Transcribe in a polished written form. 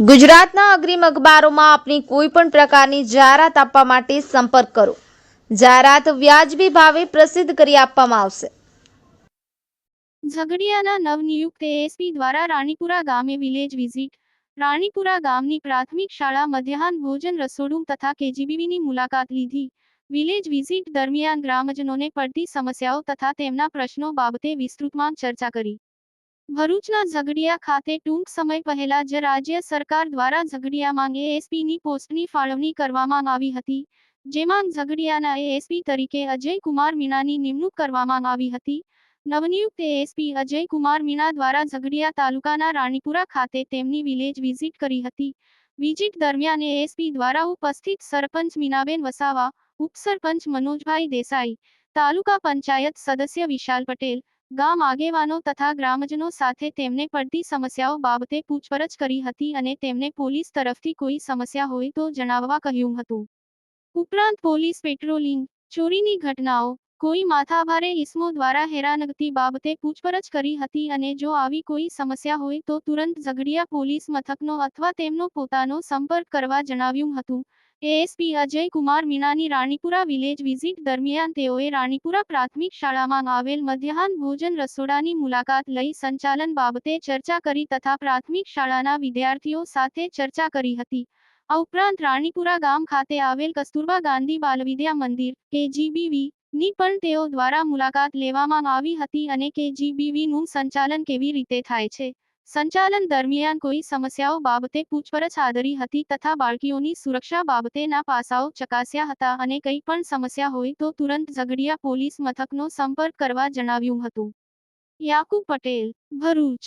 ગુજરાતના અગ્રીમ અખબારોમાં આપની કોઈ પણ પ્રકારની જાહેરાત આપવા માટે સંપર્ક કરો. જાહેરાત વ્યાજબી ભાવે પ્રસિદ્ધ કરી આપવામાં આવશે. ઝઘડિયાના નવનિયુક્ત એએસપી દ્વારા રાણીપુરા ગામે વિલેજ વિઝિટ. રાણીપુરા ગામની પ્રાથમિક શાળા મધ્યાહન ભોજન રસોડું તથા કેજીબીવીની મુલાકાત લીધી. વિલેજ વિઝિટ દરમિયાન ગ્રામજનોને પડતી સમસ્યાઓ તથા તેમના પ્રશ્નો બાબતે વિસ્તૃતમાં ચર્ચા કરી. ભરૂચના ઝઘડિયા ખાતે ટૂંક સમય પહેલા જ રાજ્ય સરકાર દ્વારા ઝઘડિયામાં એએસપીની પોસ્ટની ફાળવણી કરવામાં આવી હતી, જેમાં ઝઘડિયાના એએસપી તરીકે અજય કુમાર મીણાની નિમણૂક કરવામાં આવી હતી. નવનિયુક્ત એએસપી અજય કુમાર મીણા દ્વારા ઝઘડિયા તાલુકાના રાણીપુરા ખાતે તેમની વિલેજ વિઝિટ કરી હતી. વિઝિટ દરમિયાન એએસપી દ્વારા ઉપસ્થિત સરપંચ મીનાબેન વસાવા, ઉપસરપંચ મનોજભાઈ દેસાઈ, તાલુકા પંચાયત સદસ્ય વિશાલ પટેલ, ગામ આગેવાનો તથા ગ્રામજનો સાથે તેમને પડતી સમસ્યાઓ બાબતે પૂછપરછ કરી હતી અને તેમને પોલીસ તરફથી કોઈ સમસ્યા હોય તો જણાવવા કહ્યું હતું. ઉપરાંત પોલીસ પેટ્રોલિંગ, ચોરીની ઘટનાઓ, કોઈ માથાભારે ઇસમો દ્વારા હેરાનગતિ બાબતે પૂછપરછ કરી હતી અને જો આવી કોઈ સમસ્યા હોય તો તુરંત ઝઘડિયા પોલીસ મથકનો અથવા તેમનો પોતાનો સંપર્ક કરવા જણાવ્યું હતું. એએસપી અજય કુમાર મીણાની રાણીપુરા વિલેજ વિઝિટ દરમિયાન તેઓએ રાણીપુરા પ્રાથમિક શાળામાં આવેલ મધ્યાહન ભોજન રસોડાની મુલાકાત લઈ સંચાલન બાબતે ચર્ચા કરી તથા પ્રાથમિક શાળાના વિદ્યાર્થીઓ સાથે ચર્ચા કરી હતી. આ ઉપરાંત રાણીપુરા ગામ ખાતે આવેલ કસ્તુરબા ગાંધી બાલવિદ્યા મંદિર કેજીબીવી ની પણ તેઓ દ્વારા મુલાકાત લેવામાં આવી હતી અને કેજીબીવીનું સંચાલન કેવી રીતે થાય છે, સંચાલન દરમિયાન કોઈ સમસ્યાઓ બાબતે પૂછપરછ આદરી હતી તથા બાળકીઓની સુરક્ષા બાબતેના પાસાઓ ચકાસ્યા હતા અને કંઈ પણ સમસ્યા હોય તો તુરંત ઝઘડિયા પોલીસ મથકનો સંપર્ક કરવા જણાવ્યું હતું. યાકુબ પટેલ, ભરૂચ.